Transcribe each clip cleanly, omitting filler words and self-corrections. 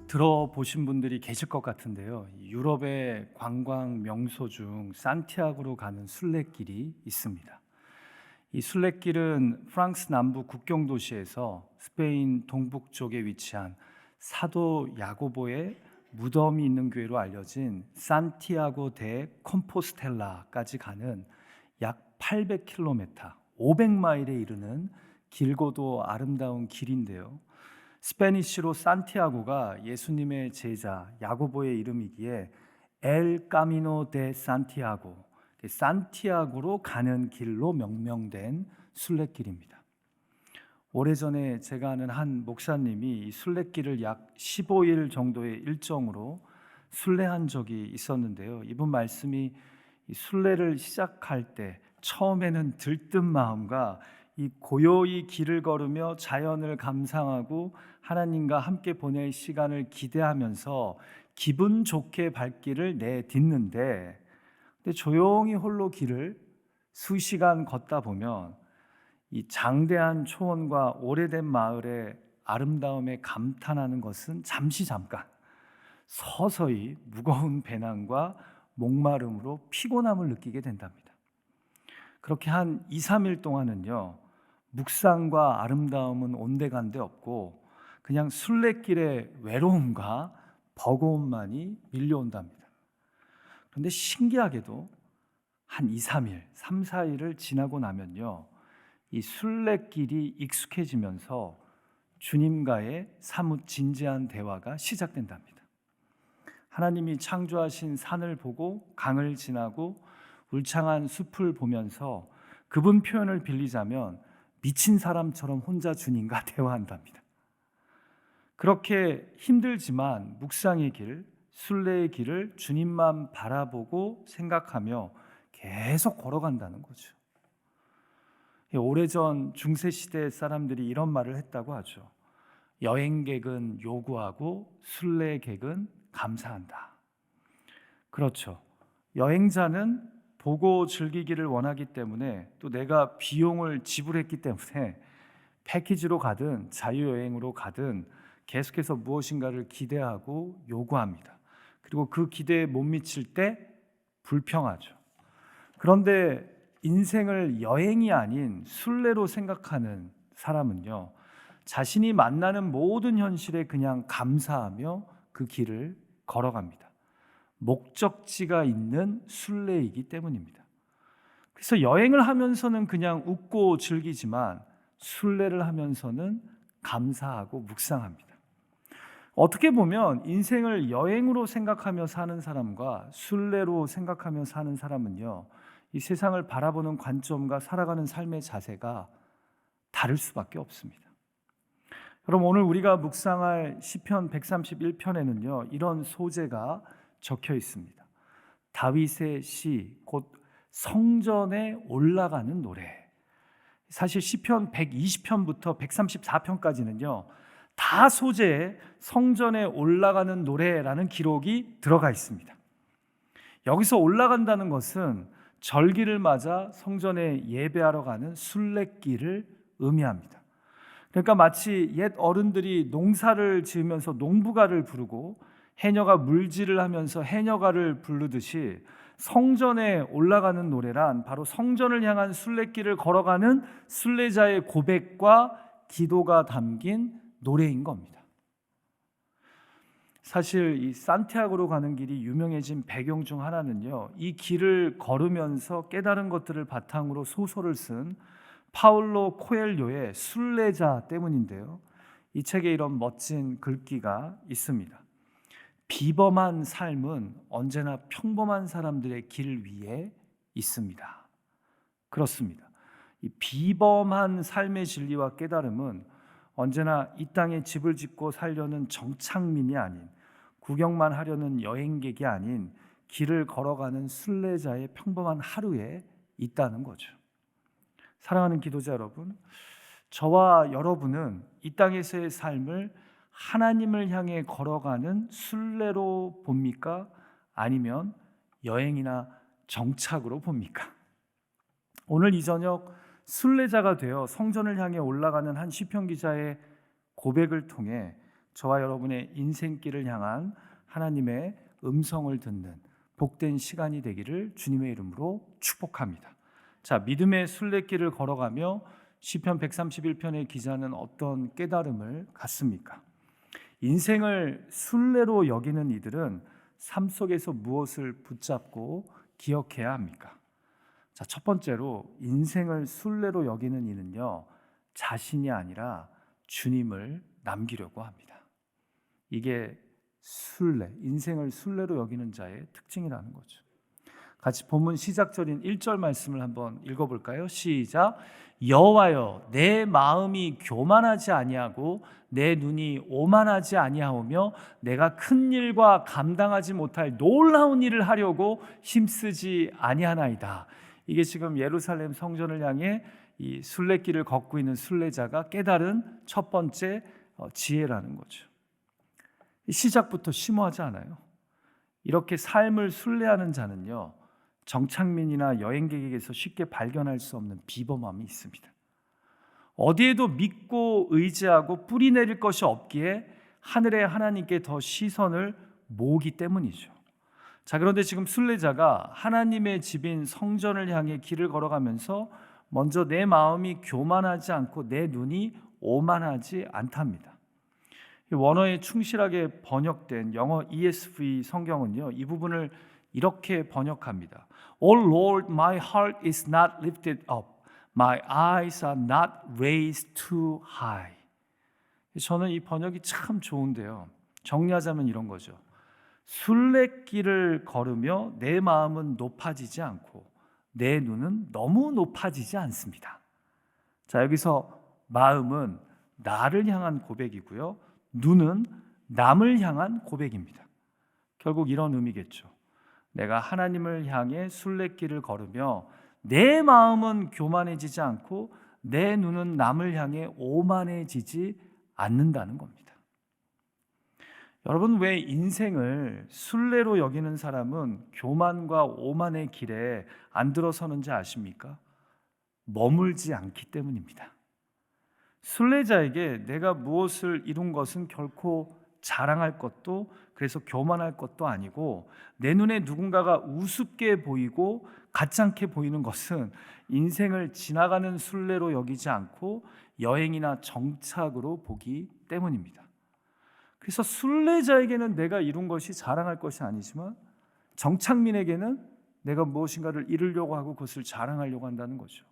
들어보신 분들이 계실 것 같은데요. 유럽의 관광 명소 중 산티아고로 가는 순례길이 있습니다. 이 순례길은 프랑스 남부 국경 도시에서 스페인 동북쪽에 위치한 사도 야고보의 무덤이 있는 교회로 알려진 산티아고 데 콤포스텔라까지 가는 약 800km, 500마일에 이르는 길고도 아름다운 길인데요. 스페니쉬로 산티아고가 예수님의 제자 야고보의 이름이기에 엘 까미노 데 산티아고, 산티아고로 가는 길로 명명된 순례길입니다. 오래전에 제가 아는 한 목사님이 이 순례길을 약 15일 정도의 일정으로 순례한 적이 있었는데요. 이분 말씀이 이 순례를 시작할 때 처음에는 들뜬 마음과 이 고요히 길을 걸으며 자연을 감상하고 하나님과 함께 보낼 시간을 기대하면서 기분 좋게 발길을 내딛는데, 근데 조용히 홀로 길을 수시간 걷다 보면 이 장대한 초원과 오래된 마을의 아름다움에 감탄하는 것은 잠깐 서서히 무거운 배낭과 목마름으로 피곤함을 느끼게 된답니다. 그렇게 한 2, 3일 동안은요, 묵상과 아름다움은 온데간데 없고 그냥 순례길의 외로움과 버거움만이 밀려온답니다. 그런데 신기하게도 한 2, 3일, 3, 4일을 지나고 나면요, 이 순례길이 익숙해지면서 주님과의 사뭇 진지한 대화가 시작된답니다. 하나님이 창조하신 산을 보고 강을 지나고 울창한 숲을 보면서 그분 표현을 빌리자면 미친 사람처럼 혼자 주님과 대화한답니다. 그렇게 힘들지만 묵상의 길, 순례의 길을 주님만 바라보고 생각하며 계속 걸어간다는 거죠. 오래전 중세시대 사람들이 이런 말을 했다고 하죠. 여행객은 요구하고 순례객은 감사한다. 그렇죠. 여행자는 보고 즐기기를 원하기 때문에, 또 내가 비용을 지불했기 때문에 패키지로 가든 자유여행으로 가든 계속해서 무엇인가를 기대하고 요구합니다. 그리고 그 기대에 못 미칠 때 불평하죠. 그런데 인생을 여행이 아닌 순례로 생각하는 사람은요, 자신이 만나는 모든 현실에 그냥 감사하며 그 길을 걸어갑니다. 목적지가 있는 순례이기 때문입니다. 그래서 여행을 하면서는 그냥 웃고 즐기지만 순례를 하면서는 감사하고 묵상합니다. 어떻게 보면 인생을 여행으로 생각하며 사는 사람과 순례로 생각하며 사는 사람은요, 이 세상을 바라보는 관점과 살아가는 삶의 자세가 다를 수밖에 없습니다. 그럼 오늘 우리가 묵상할 시편 131편에는요, 이런 소재가 적혀 있습니다. 다윗의 시, 곧 성전에 올라가는 노래. 사실 시편 120편부터 134편까지는요, 다 소재에 성전에 올라가는 노래라는 기록이 들어가 있습니다. 여기서 올라간다는 것은 절기를 맞아 성전에 예배하러 가는 순례길을 의미합니다. 그러니까 마치 옛 어른들이 농사를 지으면서 농부가를 부르고 해녀가 물질을 하면서 해녀가를 부르듯이 성전에 올라가는 노래란 바로 성전을 향한 순례길을 걸어가는 순례자의 고백과 기도가 담긴 노래인 겁니다. 사실 이 산티아고로 가는 길이 유명해진 배경 중 하나는요, 이 길을 걸으면서 깨달은 것들을 바탕으로 소설을 쓴 파울로 코엘료의 순례자 때문인데요, 이 책에 이런 멋진 글귀가 있습니다. 비범한 삶은 언제나 평범한 사람들의 길 위에 있습니다. 그렇습니다. 이 비범한 삶의 진리와 깨달음은 언제나 이 땅에 집을 짓고 살려는 정착민이 아닌, 구경만 하려는 여행객이 아닌 길을 걸어가는 순례자의 평범한 하루에 있다는 거죠. 사랑하는 기도자 여러분, 저와 여러분은 이 땅에서의 삶을 하나님을 향해 걸어가는 순례로 봅니까? 아니면 여행이나 정착으로 봅니까? 오늘 이 저녁 순례자가 되어 성전을 향해 올라가는 한 시편 기자의 고백을 통해 저와 여러분의 인생길을 향한 하나님의 음성을 듣는 복된 시간이 되기를 주님의 이름으로 축복합니다. 자, 믿음의 순례길을 걸어가며 시편 131편의 기자는 어떤 깨달음을 갖습니까? 인생을 순례로 여기는 이들은 삶 속에서 무엇을 붙잡고 기억해야 합니까? 자, 첫 번째로 인생을 순례로 여기는 이는요, 자신이 아니라 주님을 남기려고 합니다. 이게 순례, 인생을 순례로 여기는 자의 특징이라는 거죠. 같이 본문 시작절인 1절 말씀을 한번 읽어볼까요? 시작. 여호와여, 내 마음이 교만하지 아니하고 내 눈이 오만하지 아니하오며 내가 큰 일과 감당하지 못할 놀라운 일을 하려고 힘쓰지 아니하나이다. 이게 지금 예루살렘 성전을 향해 이 순례길을 걷고 있는 순례자가 깨달은 첫 번째 지혜라는 거죠. 시작부터 심오하지 않아요? 이렇게 삶을 순례하는 자는요, 정착민이나 여행객에게서 쉽게 발견할 수 없는 비범함이 있습니다. 어디에도 믿고 의지하고 뿌리 내릴 것이 없기에 하늘의 하나님께 더 시선을 모으기 때문이죠. 자, 그런데 지금 순례자가 하나님의 집인 성전을 향해 길을 걸어가면서 먼저 내 마음이 교만하지 않고 내 눈이 오만하지 않답니다. 원어에 충실하게 번역된 영어 ESV 성경은요, 이 부분을 이렇게 번역합니다. Oh Lord, my heart is not lifted up. My eyes are not raised too high. 저는 이 번역이 참 좋은데요. 정리하자면 이런 거죠. 순례길을 걸으며 내 마음은 높아지지 않고 내 눈은 너무 높아지지 않습니다. 자, 여기서 마음은 나를 향한 고백이고요, 눈은 남을 향한 고백입니다. 결국 이런 의미겠죠. 내가 하나님을 향해 순례길을 걸으며 내 마음은 교만해지지 않고 내 눈은 남을 향해 오만해지지 않는다는 겁니다. 여러분, 왜 인생을 순례로 여기는 사람은 교만과 오만의 길에 안 들어서는지 아십니까? 머물지 않기 때문입니다. 순례자에게 내가 무엇을 이룬 것은 결코 자랑할 것도, 그래서 교만할 것도 아니고, 내 눈에 누군가가 우습게 보이고 가짜게 보이는 것은 인생을 지나가는 순례로 여기지 않고 여행이나 정착으로 보기 때문입니다. 그래서 순례자에게는 내가 이룬 것이 자랑할 것이 아니지만 정착민에게는 내가 무엇인가를 이루려고 하고 그것을 자랑하려고 한다는 거죠.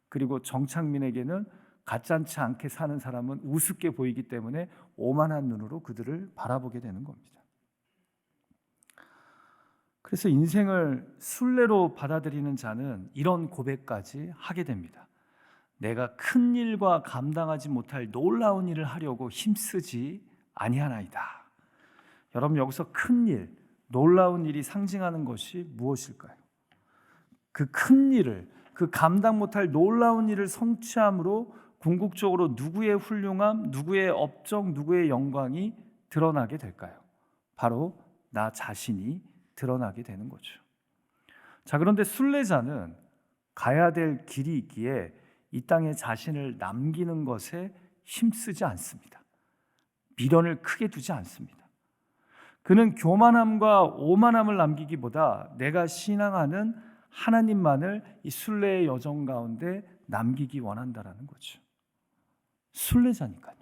그리고 정착민에게는 가짜치 않게 사는 사람은 우습게 보이기 때문에 오만한 눈으로 그들을 바라보게 되는 겁니다. 그래서 인생을 순례로 받아들이는 자는 이런 고백까지 하게 됩니다. 내가 큰 일과 감당하지 못할 놀라운 일을 하려고 힘쓰지 아니하나이다. 여러분, 여기서 큰 일, 놀라운 일이 상징하는 것이 무엇일까요? 그 큰 일을, 그 감당 못할 놀라운 일을 성취함으로 궁극적으로 누구의 훌륭함, 누구의 업적, 누구의 영광이 드러나게 될까요? 바로 나 자신이 드러나게 되는 거죠. 자, 그런데 순례자는 가야 될 길이 있기에 이 땅에 자신을 남기는 것에 힘쓰지 않습니다. 미련을 크게 두지 않습니다. 그는 교만함과 오만함을 남기기보다 내가 신앙하는 하나님만을 이 순례의 여정 가운데 남기기 원한다라는 거죠. 순례자니까요.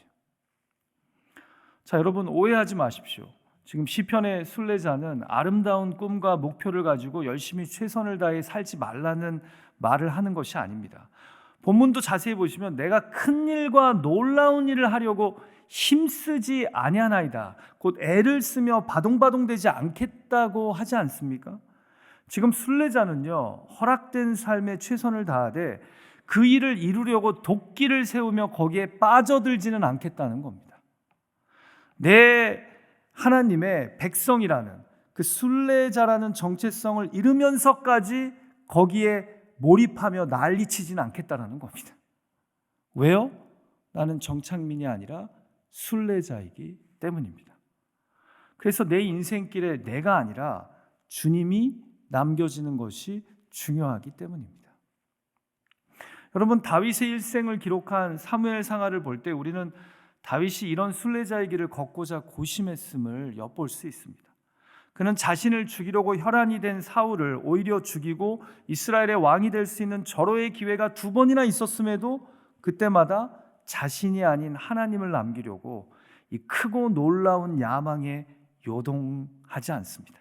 자, 여러분, 오해하지 마십시오. 지금 시편의 순례자는 아름다운 꿈과 목표를 가지고 열심히 최선을 다해 살지 말라는 말을 하는 것이 아닙니다. 본문도 자세히 보시면 내가 큰 일과 놀라운 일을 하려고 힘쓰지 아니하나이다. 곧 애를 쓰며 바동바동되지 않겠다고 하지 않습니까? 지금 순례자는요, 허락된 삶에 최선을 다하되 그 일을 이루려고 도끼를 세우며 거기에 빠져들지는 않겠다는 겁니다. 내 하나님의 백성이라는 그 순례자라는 정체성을 잃으면서까지 거기에 몰입하며 난리치지는 않겠다는 겁니다. 왜요? 나는 정착민이 아니라 순례자이기 때문입니다. 그래서 내 인생길에 내가 아니라 주님이 남겨지는 것이 중요하기 때문입니다. 여러분, 다윗의 일생을 기록한 사무엘상하를 볼 때 우리는 다윗이 이런 순례자의 길을 걷고자 고심했음을 엿볼 수 있습니다. 그는 자신을 죽이려고 혈안이 된 사울을 오히려 죽이고 이스라엘의 왕이 될 수 있는 절호의 기회가 2번이나 있었음에도 그때마다 자신이 아닌 하나님을 남기려고 이 크고 놀라운 야망에 요동하지 않습니다.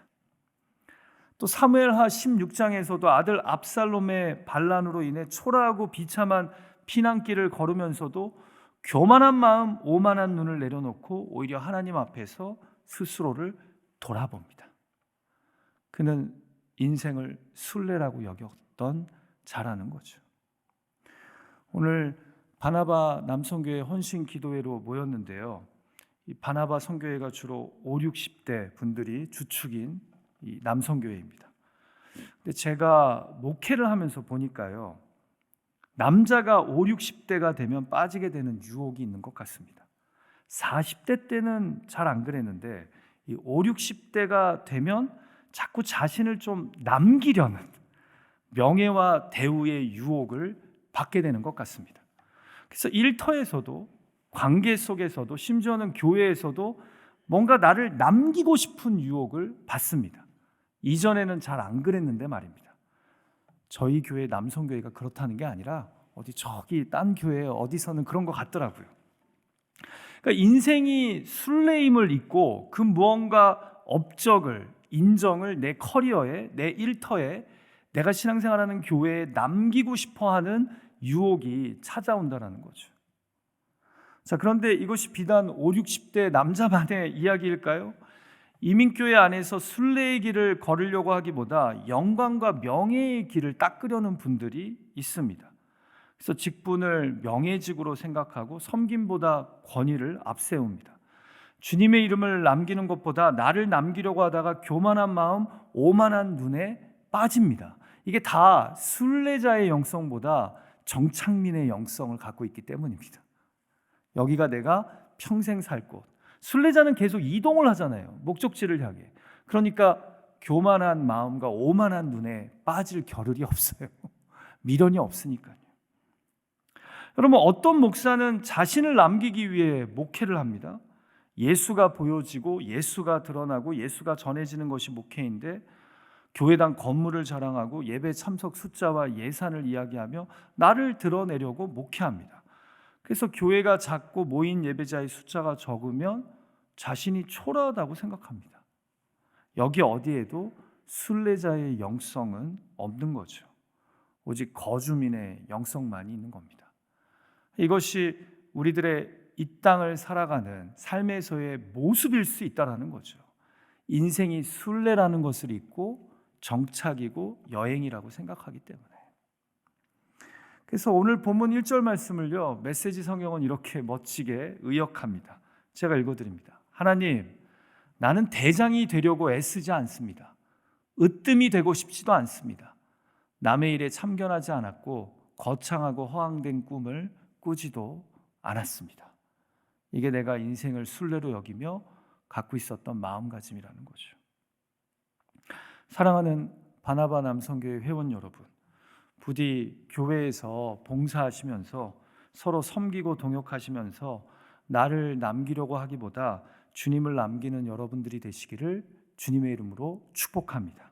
또 사무엘하 16장에서도 아들 압살롬의 반란으로 인해 초라하고 비참한 피난길을 걸으면서도 교만한 마음, 오만한 눈을 내려놓고 오히려 하나님 앞에서 스스로를 돌아봅니다. 그는 인생을 순례라고 여겼던 자라는 거죠. 오늘 바나바 남성교회 헌신 기도회로 모였는데요. 이 바나바 선교회가 주로 5, 60대 분들이 주축인 이 남성교회입니다. 근데 제가 목회를 하면서 보니까요, 남자가 5, 60대가 되면 빠지게 되는 유혹이 있는 것 같습니다. 40대 때는 잘 안 그랬는데 이 5, 60대가 되면 자꾸 자신을 좀 남기려는 명예와 대우의 유혹을 받게 되는 것 같습니다. 그래서 일터에서도, 관계 속에서도, 심지어는 교회에서도 뭔가 나를 남기고 싶은 유혹을 받습니다. 이전에는 잘 안 그랬는데 말입니다. 저희 교회 남성교회가 그렇다는 게 아니라 어디 저기 딴 교회 어디서는 그런 것 같더라고요. 그러니까 인생이 순례임을 잊고 그 무언가 업적을, 인정을 내 커리어에, 내 일터에, 내가 신앙생활하는 교회에 남기고 싶어하는 유혹이 찾아온다는 거죠. 자, 그런데 이것이 비단 5, 60대 남자만의 이야기일까요? 이민교회 안에서 순례의 길을 걸으려고 하기보다 영광과 명예의 길을 닦으려는 분들이 있습니다. 그래서 직분을 명예직으로 생각하고 섬김보다 권위를 앞세웁니다. 주님의 이름을 남기는 것보다 나를 남기려고 하다가 교만한 마음, 오만한 눈에 빠집니다. 이게 다 순례자의 영성보다 정착민의 영성을 갖고 있기 때문입니다. 여기가 내가 평생 살 곳. 순례자는 계속 이동을 하잖아요. 목적지를 향해. 그러니까 교만한 마음과 오만한 눈에 빠질 겨를이 없어요. 미련이 없으니까요. 여러분, 어떤 목사는 자신을 남기기 위해 목회를 합니다. 예수가 보여지고 예수가 드러나고 예수가 전해지는 것이 목회인데 교회당 건물을 자랑하고 예배 참석 숫자와 예산을 이야기하며 나를 드러내려고 목회합니다. 그래서 교회가 작고 모인 예배자의 숫자가 적으면 자신이 초라하다고 생각합니다. 여기 어디에도 순례자의 영성은 없는 거죠. 오직 거주민의 영성만이 있는 겁니다. 이것이 우리들의 이 땅을 살아가는 삶에서의 모습일 수 있다는 거죠. 인생이 순례라는 것을 잊고 정착이고 여행이라고 생각하기 때문에. 그래서 오늘 본문 1절 말씀을요, 메시지 성경은 이렇게 멋지게 의역합니다. 제가 읽어드립니다. 하나님, 나는 대장이 되려고 애쓰지 않습니다. 으뜸이 되고 싶지도 않습니다. 남의 일에 참견하지 않았고 거창하고 허황된 꿈을 꾸지도 않았습니다. 이게 내가 인생을 순례로 여기며 갖고 있었던 마음가짐이라는 거죠. 사랑하는 바나바 남성교회 회원 여러분, 부디 교회에서 봉사하시면서 서로 섬기고 동역하시면서 나를 남기려고 하기보다 주님을 남기는 여러분들이 되시기를 주님의 이름으로 축복합니다.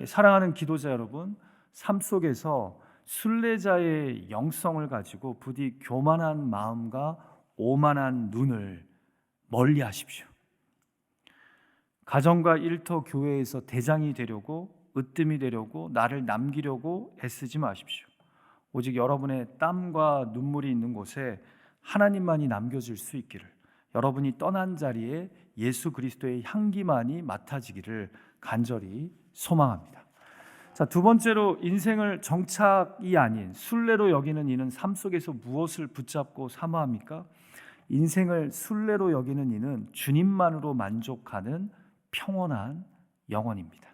사랑하는 기도자 여러분, 삶 속에서 순례자의 영성을 가지고 부디 교만한 마음과 오만한 눈을 멀리 하십시오. 가정과 일터 교회에서 대장이 되려고, 으뜸이 되려고, 나를 남기려고 애쓰지 마십시오. 오직 여러분의 땀과 눈물이 있는 곳에 하나님만이 남겨질 수 있기를, 여러분이 떠난 자리에 예수 그리스도의 향기만이 맡아지기를 간절히 소망합니다. 자, 두 번째로 인생을 정착이 아닌 순례로 여기는 이는 삶 속에서 무엇을 붙잡고 사모합니까? 인생을 순례로 여기는 이는 주님만으로 만족하는 평온한 영혼입니다.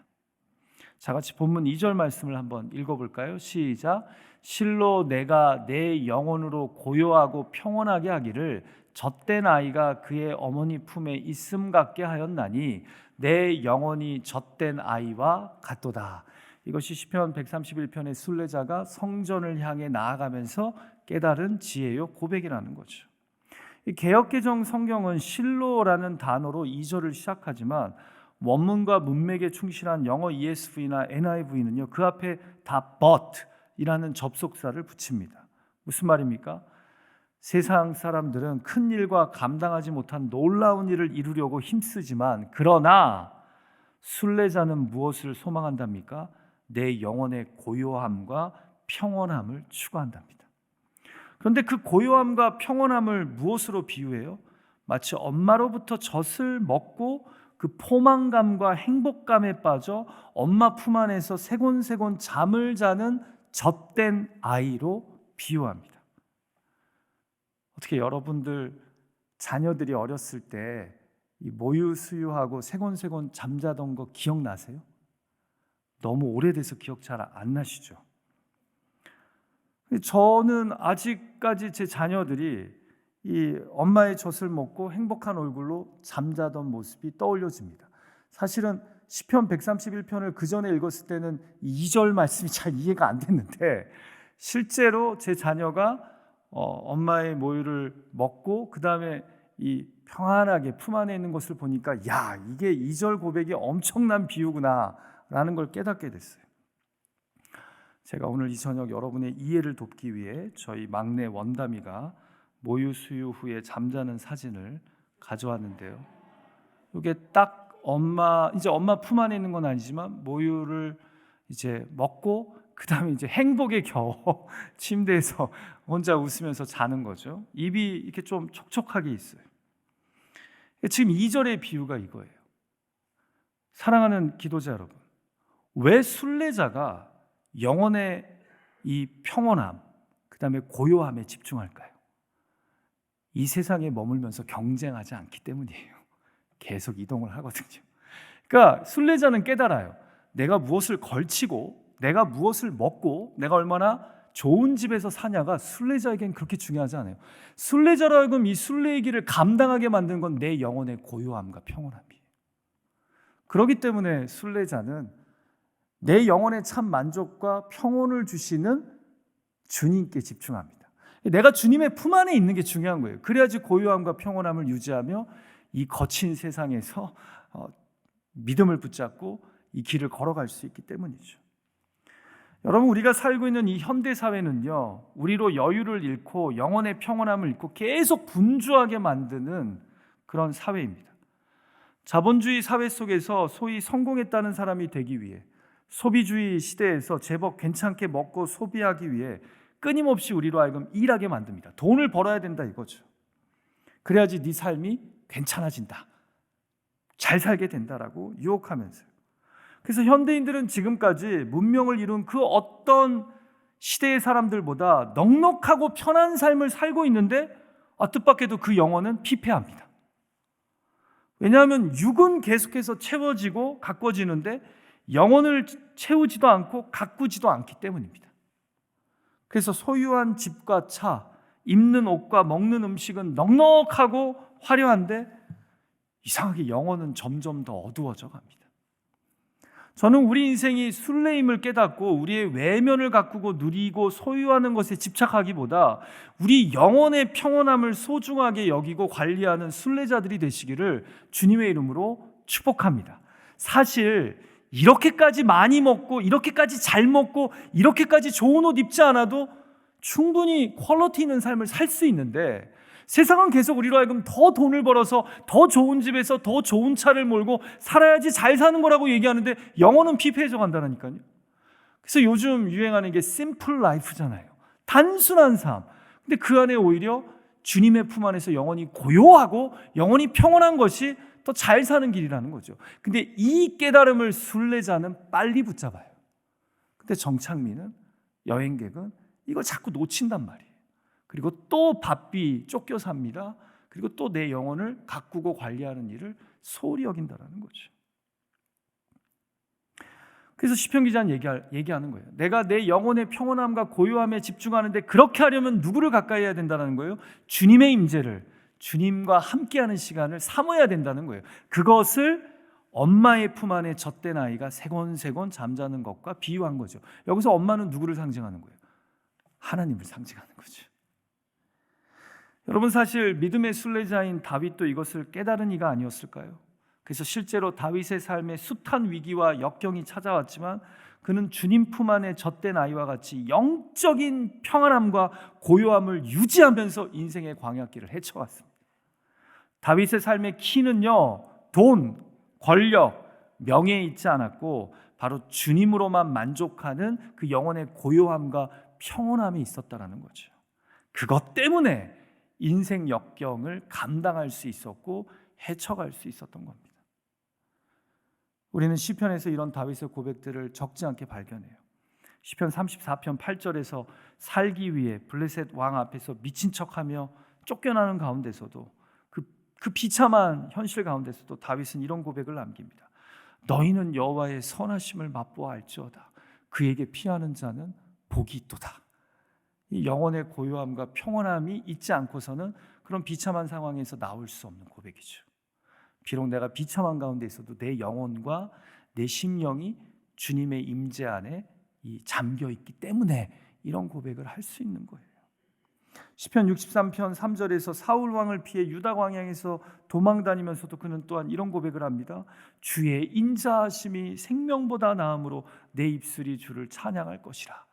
자, 같이 본문 2절 말씀을 한번 읽어볼까요? 시작. 실로 내가 내 영혼으로 고요하고 평온하게 하기를 젖된 아이가 그의 어머니 품에 있음 같게 하였나니 내 영혼이 젖된 아이와 같도다. 이것이 시편 131편의 순례자가 성전을 향해 나아가면서 깨달은 지혜요 고백이라는 거죠. 이 개역개정 성경은 실로라는 단어로 2절을 시작하지만 원문과 문맥에 충실한 영어 ESV나 NIV는요 그 앞에 다 but이라는 접속사를 붙입니다. 무슨 말입니까? 세상 사람들은 큰 일과 감당하지 못한 놀라운 일을 이루려고 힘쓰지만 그러나 순례자는 무엇을 소망한답니까? 내 영혼의 고요함과 평온함을 추구한답니다. 그런데 그 고요함과 평온함을 무엇으로 비유해요? 마치 엄마로부터 젖을 먹고 그 포만감과 행복감에 빠져 엄마 품 안에서 세곤세곤 잠을 자는 젖된 아이로 비유합니다. 어떻게 여러분들 자녀들이 어렸을 때 이 모유 수유하고 세곤세곤 잠자던 거 기억나세요? 너무 오래돼서 기억 잘 안 나시죠? 저는 아직까지 제 자녀들이 이 엄마의 젖을 먹고 행복한 얼굴로 잠자던 모습이 떠올려집니다. 사실은 시편 131편을 그 전에 읽었을 때는 2절 말씀이 잘 이해가 안 됐는데 실제로 제 자녀가 엄마의 모유를 먹고 그 다음에 이 평안하게 품 안에 있는 것을 보니까 야, 이게 2절 고백이 엄청난 비유구나 라는 걸 깨닫게 됐어요. 제가 오늘 이 저녁 여러분의 이해를 돕기 위해 저희 막내 원담이가 모유 수유 후에 잠자는 사진을 가져왔는데요. 이게 딱 이제 엄마 품 안에 있는 건 아니지만 모유를 이제 먹고 그 다음에 이제 행복에 겨워 침대에서 혼자 웃으면서 자는 거죠. 입이 이렇게 좀 촉촉하게 있어요. 지금 2절의 비유가 이거예요. 사랑하는 기도자 여러분, 왜 순례자가 영혼의 이 평온함, 그 다음에 고요함에 집중할까요? 이 세상에 머물면서 경쟁하지 않기 때문이에요. 계속 이동을 하거든요. 그러니까 순례자는 깨달아요. 내가 무엇을 걸치고 내가 무엇을 먹고 내가 얼마나 좋은 집에서 사냐가 순례자에겐 그렇게 중요하지 않아요. 순례자로 하여금 이 순례의 길을 감당하게 만든 건 내 영혼의 고요함과 평온함이에요. 그렇기 때문에 순례자는 내 영혼의 참 만족과 평온을 주시는 주님께 집중합니다. 내가 주님의 품 안에 있는 게 중요한 거예요. 그래야지 고요함과 평온함을 유지하며 이 거친 세상에서 믿음을 붙잡고 이 길을 걸어갈 수 있기 때문이죠. 여러분, 우리가 살고 있는 이 현대 사회는요, 우리로 여유를 잃고 영혼의 평온함을 잃고 계속 분주하게 만드는 그런 사회입니다. 자본주의 사회 속에서 소위 성공했다는 사람이 되기 위해, 소비주의 시대에서 제법 괜찮게 먹고 소비하기 위해 끊임없이 우리로 하여금 일하게 만듭니다. 돈을 벌어야 된다 이거죠. 그래야지 네 삶이 괜찮아진다, 잘 살게 된다라고 유혹하면서요. 그래서 현대인들은 지금까지 문명을 이룬 그 어떤 시대의 사람들보다 넉넉하고 편한 삶을 살고 있는데 뜻밖에도 그 영혼은 피폐합니다. 왜냐하면 육은 계속해서 채워지고 가꿔지는데 영혼을 채우지도 않고 가꾸지도 않기 때문입니다. 그래서 소유한 집과 차, 입는 옷과 먹는 음식은 넉넉하고 화려한데 이상하게 영혼은 점점 더 어두워져 갑니다. 저는 우리 인생이 순례임을 깨닫고 우리의 외면을 가꾸고 누리고 소유하는 것에 집착하기보다 우리 영혼의 평온함을 소중하게 여기고 관리하는 순례자들이 되시기를 주님의 이름으로 축복합니다. 사실 이렇게까지 많이 먹고 이렇게까지 잘 먹고 이렇게까지 좋은 옷 입지 않아도 충분히 퀄리티 있는 삶을 살 수 있는데 세상은 계속 우리로 하여금 더 돈을 벌어서 더 좋은 집에서 더 좋은 차를 몰고 살아야지 잘 사는 거라고 얘기하는데 영혼은 피폐해져 간다니까요. 그래서 요즘 유행하는 게 심플 라이프잖아요. 단순한 삶. 근데 그 안에 오히려 주님의 품 안에서 영혼이 고요하고 영혼이 평온한 것이 더 잘 사는 길이라는 거죠. 근데 이 깨달음을 순례자는 빨리 붙잡아요. 근데 정착민은, 여행객은 이걸 자꾸 놓친단 말이에요. 그리고 또 바삐 쫓겨 삽니다. 그리고 또 내 영혼을 가꾸고 관리하는 일을 소홀히 여긴다는 거죠. 그래서 시편 기자는 얘기하는 거예요. 내가 내 영혼의 평온함과 고요함에 집중하는데 그렇게 하려면 누구를 가까이 해야 된다는 거예요? 주님의 임재를, 주님과 함께하는 시간을 사모해야 된다는 거예요. 그것을 엄마의 품 안에 젖된 아이가 세곤세곤 잠자는 것과 비유한 거죠. 여기서 엄마는 누구를 상징하는 거예요? 하나님을 상징하는 거죠. 여러분, 사실 믿음의 순례자인 다윗도 이것을 깨달은 이가 아니었을까요? 그래서 실제로 다윗의 삶에 숱한 위기와 역경이 찾아왔지만 그는 주님 품 안에 젖된 아이와 같이 영적인 평안함과 고요함을 유지하면서 인생의 광야길을 헤쳐왔습니다. 다윗의 삶의 키는요, 돈, 권력, 명예에 있지 않았고 바로 주님으로만 만족하는 그 영혼의 고요함과 평온함이 있었다라는 거죠. 그것 때문에 인생 역경을 감당할 수 있었고 헤쳐갈 수 있었던 겁니다. 우리는 시편에서 이런 다윗의 고백들을 적지 않게 발견해요. 시편 34편 8절에서 살기 위해 블레셋 왕 앞에서 미친 척하며 쫓겨나는 가운데서도 그 비참한 현실 가운데서도 다윗은 이런 고백을 남깁니다. 너희는 여호와의 선하심을 맛보아 알지어다. 그에게 피하는 자는 복이 있도다. 이 영혼의 고요함과 평온함이 있지 않고서는 그런 비참한 상황에서 나올 수 없는 고백이죠. 비록 내가 비참한 가운데 있어도 내 영혼과 내 심령이 주님의 임재 안에 잠겨 있기 때문에 이런 고백을 할 수 있는 거예요. 시편 63편 3절에서 사울 왕을 피해 유다 광야에서 도망다니면서도 그는 또한 이런 고백을 합니다. 주의 인자하심이 생명보다 나음으로 내 입술이 주를 찬양할 것이라.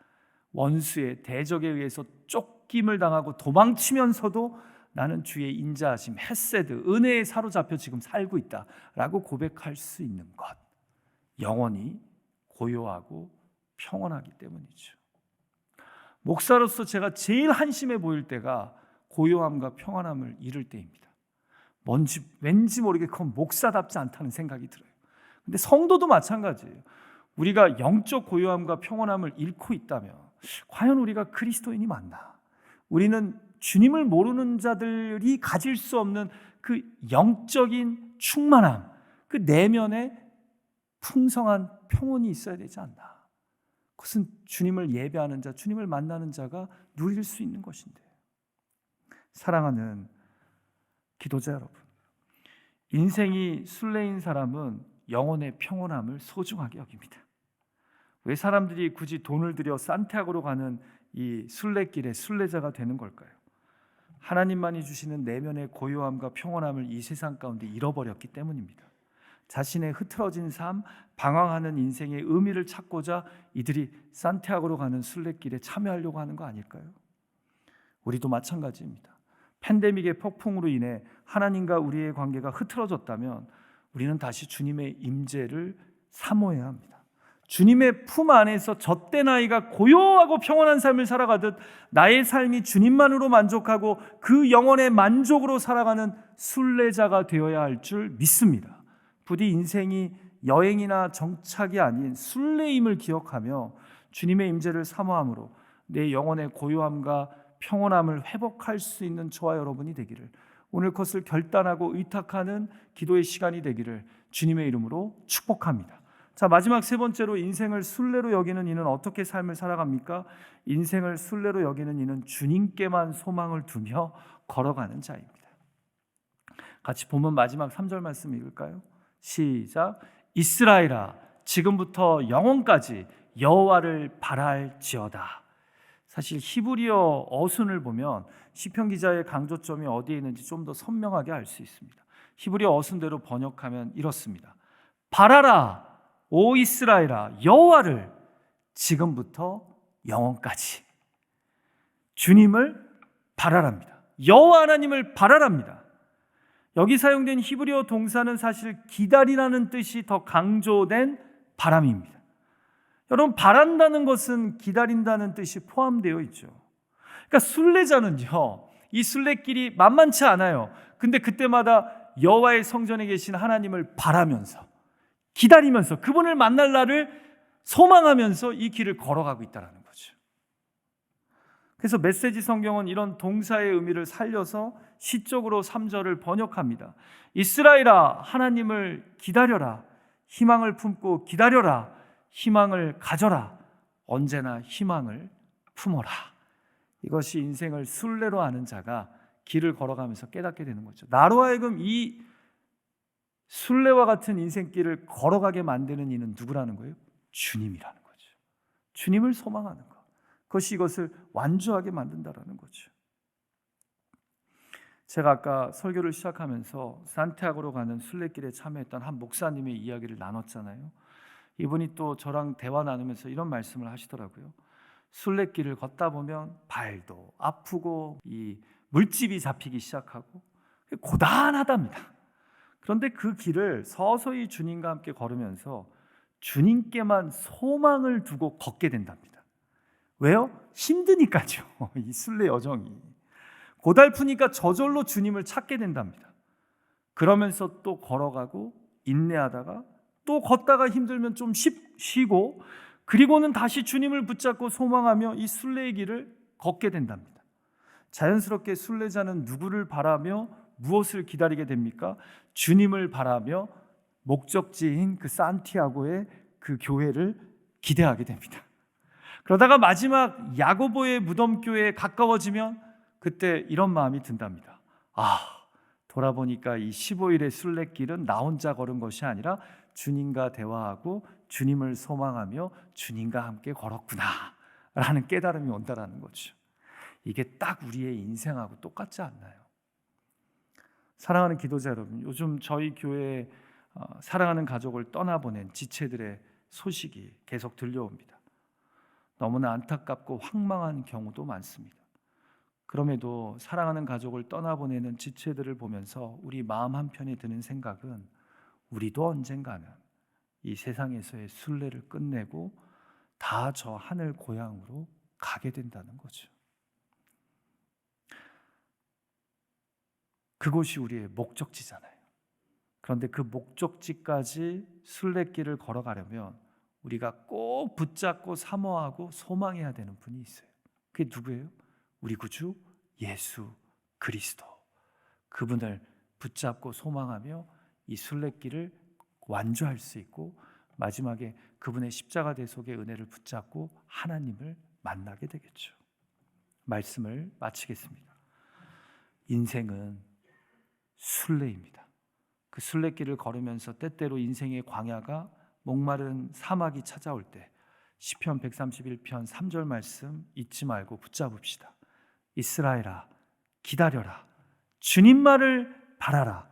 원수의 대적에 의해서 쫓김을 당하고 도망치면서도 나는 주의 인자하심, 헤세드, 은혜에 사로잡혀 지금 살고 있다라고 고백할 수 있는 것, 영원히 고요하고 평온하기 때문이죠. 목사로서 제가 제일 한심해 보일 때가 고요함과 평안함을 잃을 때입니다. 왠지 모르게 그건 목사답지 않다는 생각이 들어요. 근데 성도도 마찬가지예요. 우리가 영적 고요함과 평온함을 잃고 있다면 과연 우리가 그리스도인이 맞나? 우리는 주님을 모르는 자들이 가질 수 없는 그 영적인 충만함, 그 내면에 풍성한 평온이 있어야 되지 않나? 그것은 주님을 예배하는 자, 주님을 만나는 자가 누릴 수 있는 것인데. 사랑하는 기도자 여러분, 인생이 순례인 사람은 영혼의 평온함을 소중하게 여깁니다. 왜 사람들이 굳이 돈을 들여 산티아고로 가는 이 순례길의 순례자가 되는 걸까요? 하나님만이 주시는 내면의 고요함과 평온함을 이 세상 가운데 잃어버렸기 때문입니다. 자신의 흐트러진 삶, 방황하는 인생의 의미를 찾고자 이들이 산티아고로 가는 순례길에 참여하려고 하는 거 아닐까요? 우리도 마찬가지입니다. 팬데믹의 폭풍으로 인해 하나님과 우리의 관계가 흐트러졌다면 우리는 다시 주님의 임재를 사모해야 합니다. 주님의 품 안에서 젖된 아이가 고요하고 평온한 삶을 살아가듯 나의 삶이 주님만으로 만족하고 그 영혼의 만족으로 살아가는 순례자가 되어야 할 줄 믿습니다. 부디 인생이 여행이나 정착이 아닌 순례임을 기억하며 주님의 임재를 사모함으로 내 영혼의 고요함과 평온함을 회복할 수 있는 저와 여러분이 되기를, 오늘 그것을 결단하고 의탁하는 기도의 시간이 되기를 주님의 이름으로 축복합니다. 자, 마지막 세 번째로 인생을 순례로 여기는 이는 어떻게 삶을 살아갑니까? 인생을 순례로 여기는 이는 주님께만 소망을 두며 걸어가는 자입니다. 같이 본문 마지막 3절 말씀 읽을까요? 시작. 이스라엘아, 지금부터 영원까지 여호와를 바랄지어다. 사실 히브리어 어순을 보면 시편 기자의 강조점이 어디에 있는지 좀 더 선명하게 알 수 있습니다. 히브리어 어순대로 번역하면 이렇습니다. 바라라 오 이스라엘아, 여호와를 지금부터 영원까지. 주님을 바라랍니다. 여호와 하나님을 바라랍니다. 여기 사용된 히브리어 동사는 사실 기다리라는 뜻이 더 강조된 바람입니다. 여러분, 바란다는 것은 기다린다는 뜻이 포함되어 있죠. 그러니까 순례자는요, 이 순례길이 만만치 않아요. 근데 그때마다 여호와의 성전에 계신 하나님을 바라면서, 기다리면서, 그분을 만날 날을 소망하면서 이 길을 걸어가고 있다는 거죠. 그래서 메시지 성경은 이런 동사의 의미를 살려서 시적으로 3절을 번역합니다. 이스라엘아, 하나님을 기다려라. 희망을 품고 기다려라. 희망을 가져라. 언제나 희망을 품어라. 이것이 인생을 순례로 하는 자가 길을 걸어가면서 깨닫게 되는 거죠. 나로 하여금 이 순례와 같은 인생길을 걸어가게 만드는 이는 누구라는 거예요? 주님이라는 거죠. 주님을 소망하는 것. 그것이 이것을 완주하게 만든다라는 거죠. 제가 아까 설교를 시작하면서 산티아고로 가는 순례길에 참여했던 한 목사님의 이야기를 나눴잖아요. 이분이 또 저랑 대화 나누면서 이런 말씀을 하시더라고요. 순례길을 걷다 보면 발도 아프고 이 물집이 잡히기 시작하고 고단하답니다. 그런데 그 길을 서서히 주님과 함께 걸으면서 주님께만 소망을 두고 걷게 된답니다. 왜요? 힘드니까죠. 이 순례 여정이 고달프니까 저절로 주님을 찾게 된답니다. 그러면서 또 걸어가고 인내하다가 또 걷다가 힘들면 좀 쉬고 그리고는 다시 주님을 붙잡고 소망하며 이 순례의 길을 걷게 된답니다. 자연스럽게 순례자는 누구를 바라며 무엇을 기다리게 됩니까? 주님을 바라며 목적지인 그 산티아고의 그 교회를 기대하게 됩니다. 그러다가 마지막 야고보의 무덤교회에 가까워지면 그때 이런 마음이 든답니다. 돌아보니까 이 15일의 순례길은 나 혼자 걸은 것이 아니라 주님과 대화하고 주님을 소망하며 주님과 함께 걸었구나 라는 깨달음이 온다라는 거죠. 이게 딱 우리의 인생하고 똑같지 않나요? 사랑하는 기도자 여러분, 요즘 저희 교회에 사랑하는 가족을 떠나보낸 지체들의 소식이 계속 들려옵니다. 너무나 안타깝고 황망한 경우도 많습니다. 그럼에도 사랑하는 가족을 떠나보내는 지체들을 보면서 우리 마음 한편에 드는 생각은 우리도 언젠가는 이 세상에서의 순례를 끝내고 다 저 하늘 고향으로 가게 된다는 거죠. 그곳이 우리의 목적지잖아요. 그런데 그 목적지까지 순례길을 걸어가려면 우리가 꼭 붙잡고 사모하고 소망해야 되는 분이 있어요. 그게 누구예요? 우리 구주 예수 그리스도. 그분을 붙잡고 소망하며 이 순례길을 완주할 수 있고 마지막에 그분의 십자가 대속의 은혜를 붙잡고 하나님을 만나게 되겠죠. 말씀을 마치겠습니다. 인생은 순례입니다. 그 순례길을 걸으면서 때때로 인생의 광야가 목마른 사막이 찾아올 때 시편 131편 3절 말씀 잊지 말고 붙잡읍시다. 이스라엘아 기다려라. 주님 말을 바라라.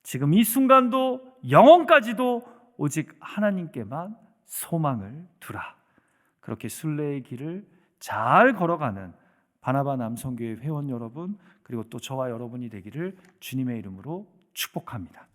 지금 이 순간도 영원까지도 오직 하나님께만 소망을 두라. 그렇게 순례의 길을 잘 걸어가는 바나바 남성교회 회원 여러분 그리고 또 저와 여러분이 되기를 주님의 이름으로 축복합니다.